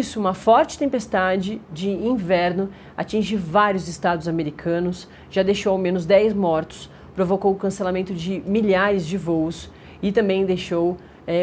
isso, uma forte tempestade de inverno atinge vários estados americanos, já deixou ao menos 10 mortos, provocou o cancelamento de milhares de voos e também deixou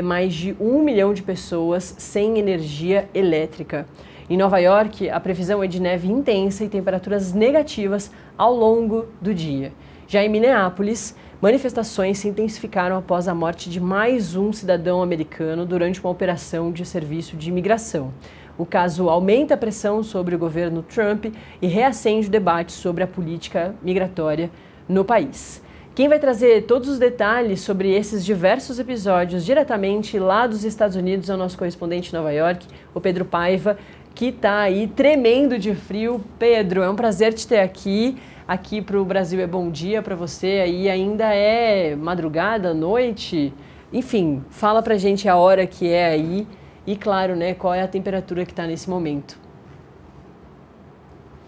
mais de 1 milhão de pessoas sem energia elétrica. Em Nova York, a previsão é de neve intensa e temperaturas negativas ao longo do dia. Já em Minneapolis, manifestações se intensificaram após a morte de mais um cidadão americano durante uma operação de serviço de imigração. O caso aumenta a pressão sobre o governo Trump e reacende o debate sobre a política migratória no país. Quem vai trazer todos os detalhes sobre esses diversos episódios diretamente lá dos Estados Unidos é o nosso correspondente em Nova York, o Pedro Paiva, que está aí tremendo de frio. Pedro, é um prazer te ter aqui. Aqui para o Brasil é bom dia para você, aí ainda é madrugada, noite. Enfim, fala pra gente a hora que é aí e, claro, né, qual é a temperatura que está nesse momento.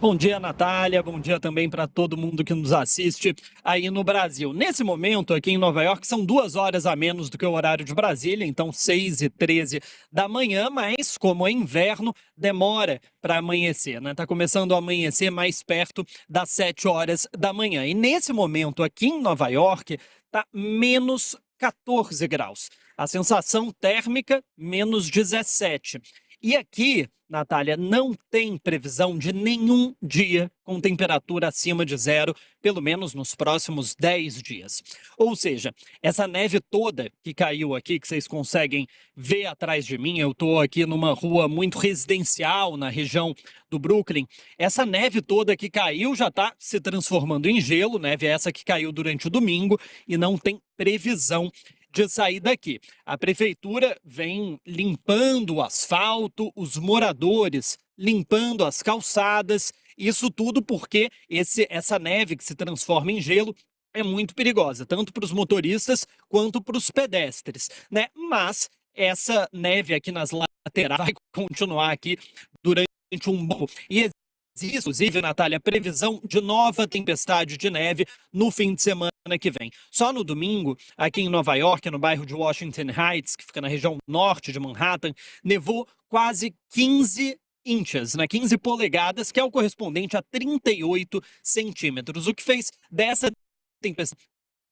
Bom dia, Natália. Bom dia também para todo mundo que nos assiste aí no Brasil. Nesse momento, aqui em Nova York, são 2 horas a menos do que o horário de Brasília, então 6h13 da manhã, mas como é inverno, demora para amanhecer, né? Tá começando a amanhecer mais perto das 7 horas da manhã. E nesse momento, aqui em Nova York, tá menos 14 graus. A sensação térmica, menos 17. E aqui, Natália, não tem previsão de nenhum dia com temperatura acima de zero, pelo menos nos próximos 10 dias. Ou seja, essa neve toda que caiu aqui, que vocês conseguem ver atrás de mim, eu estou aqui numa rua muito residencial na região do Brooklyn, essa neve toda que caiu já está se transformando em gelo, neve essa que caiu durante o domingo e não tem previsão de sair daqui. A prefeitura vem limpando o asfalto, os moradores limpando as calçadas, isso tudo porque essa neve que se transforma em gelo é muito perigosa, tanto para os motoristas quanto para os pedestres, né? Mas essa neve aqui nas laterais vai continuar aqui durante um bom e inclusive, Natália, previsão de nova tempestade de neve no fim de semana que vem. Só no domingo, aqui em Nova York, no bairro de Washington Heights, que fica na região norte de Manhattan, nevou quase 15 inches, né? 15 polegadas, que é o correspondente a 38 centímetros, o que fez dessa tempestade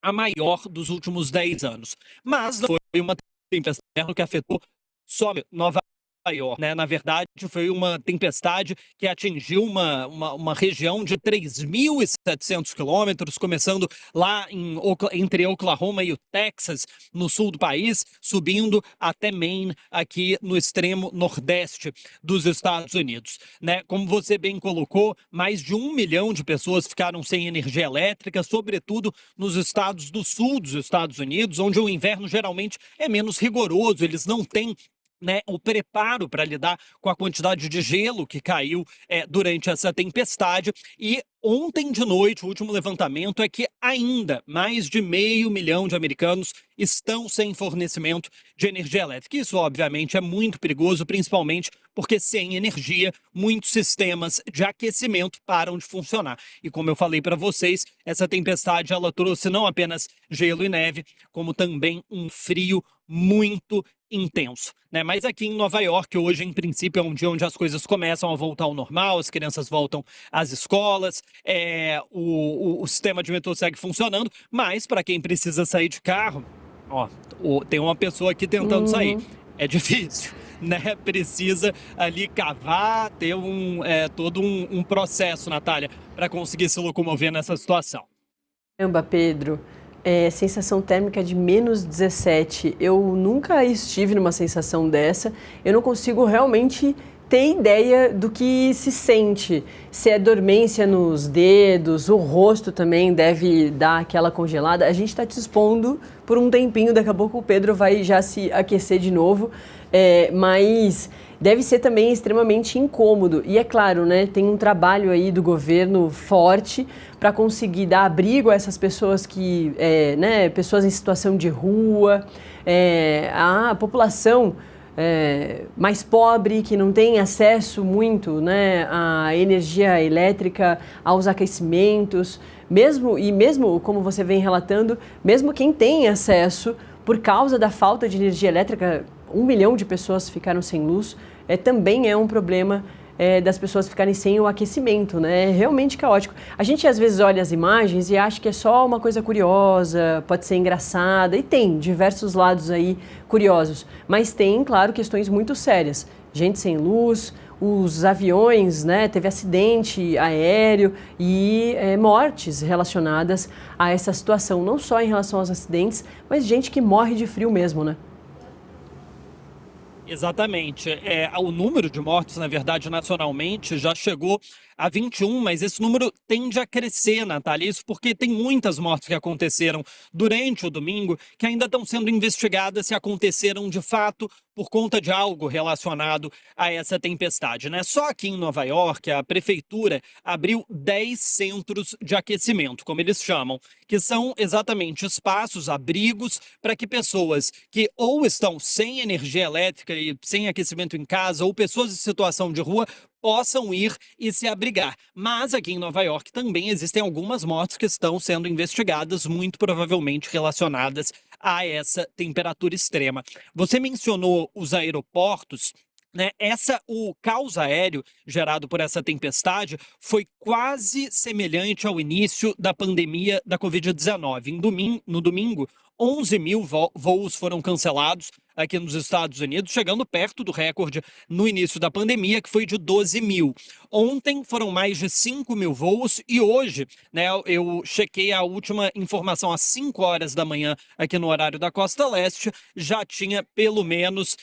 a maior dos últimos 10 anos. Mas não foi uma tempestade que afetou só Nova York, né? Na verdade, foi uma tempestade que atingiu uma região de 3.700 quilômetros, começando lá entre Oklahoma e o Texas, no sul do país, subindo até Maine, aqui no extremo nordeste dos Estados Unidos, né? Como você bem colocou, mais de 1 milhão de pessoas ficaram sem energia elétrica, sobretudo nos estados do sul dos Estados Unidos, onde o inverno geralmente é menos rigoroso, eles não têm, né, o preparo para lidar com a quantidade de gelo que caiu durante essa tempestade. E ontem de noite, o último levantamento é que ainda mais de 500 mil de americanos estão sem fornecimento de energia elétrica. Isso, obviamente, é muito perigoso, principalmente porque sem energia, muitos sistemas de aquecimento param de funcionar. E como eu falei para vocês, essa tempestade ela trouxe não apenas gelo e neve, como também um frio muito intenso, né? Mas aqui em Nova York, hoje, em princípio, é um dia onde as coisas começam a voltar ao normal, as crianças voltam às escolas, o sistema de metrô segue funcionando, mas para quem precisa sair de carro, tem uma pessoa aqui tentando sair. É difícil, né? Precisa ali cavar, ter todo um processo, Natália, para conseguir se locomover nessa situação. Caramba, Pedro. Sensação térmica de menos 17. Eu nunca estive numa sensação dessa. Eu não consigo realmente ter ideia do que se sente. Se é dormência nos dedos, o rosto também deve dar aquela congelada. A gente está te expondo por um tempinho, daqui a pouco o Pedro vai já se aquecer de novo. Mas deve ser também extremamente incômodo. E é claro, né, tem um trabalho aí do governo forte para conseguir dar abrigo a essas pessoas que, pessoas em situação de rua, a população mais pobre, que não tem acesso muito, né, à energia elétrica, aos aquecimentos, mesmo como você vem relatando, mesmo quem tem acesso, por causa da falta de energia elétrica, 1 milhão de pessoas ficaram sem luz. também é um problema das pessoas ficarem sem o aquecimento, né? É realmente caótico. A gente às vezes olha as imagens e acha que é só uma coisa curiosa, pode ser engraçada, e tem diversos lados aí curiosos, mas tem, claro, questões muito sérias. Gente sem luz, os aviões, né? Teve acidente aéreo e mortes relacionadas a essa situação, não só em relação aos acidentes, mas gente que morre de frio mesmo, né? Exatamente. O número de mortos, na verdade, nacionalmente, já chegou a 21, mas esse número tende a crescer, Natália. Isso porque tem muitas mortes que aconteceram durante o domingo que ainda estão sendo investigadas se aconteceram de fato por conta de algo relacionado a essa tempestade, né? Só aqui em Nova York, a prefeitura abriu 10 centros de aquecimento, como eles chamam, que são exatamente espaços, abrigos, para que pessoas que ou estão sem energia elétrica e sem aquecimento em casa, ou pessoas em situação de rua, possam ir e se abrigar. Mas aqui em Nova York também existem algumas mortes que estão sendo investigadas, muito provavelmente relacionadas a essa temperatura extrema. Você mencionou os aeroportos, né? O caos aéreo gerado por essa tempestade foi quase semelhante ao início da pandemia da Covid-19. No domingo, 11 mil voos foram cancelados aqui nos Estados Unidos, chegando perto do recorde no início da pandemia, que foi de 12 mil. Ontem foram mais de 5 mil voos e hoje, né, eu chequei a última informação às 5 horas da manhã aqui no horário da Costa Leste, já tinha pelo menos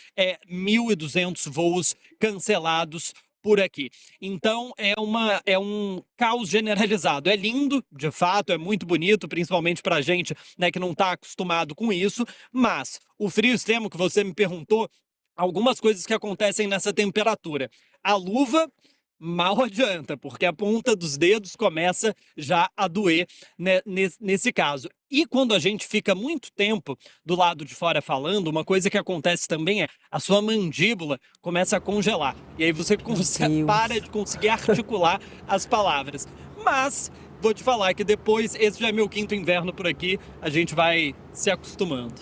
1.200 voos cancelados por aqui. Então é um caos generalizado. É lindo, de fato, é muito bonito, principalmente para a gente, né, que não está acostumado com isso, mas o frio extremo que você me perguntou, algumas coisas que acontecem nessa temperatura. A luva mal adianta, porque a ponta dos dedos começa já a doer, né, nesse caso. E quando a gente fica muito tempo do lado de fora falando, uma coisa que acontece também é a sua mandíbula começa a congelar. E aí você para de conseguir articular as palavras. Mas vou te falar que depois, esse já é meu quinto inverno por aqui, a gente vai se acostumando.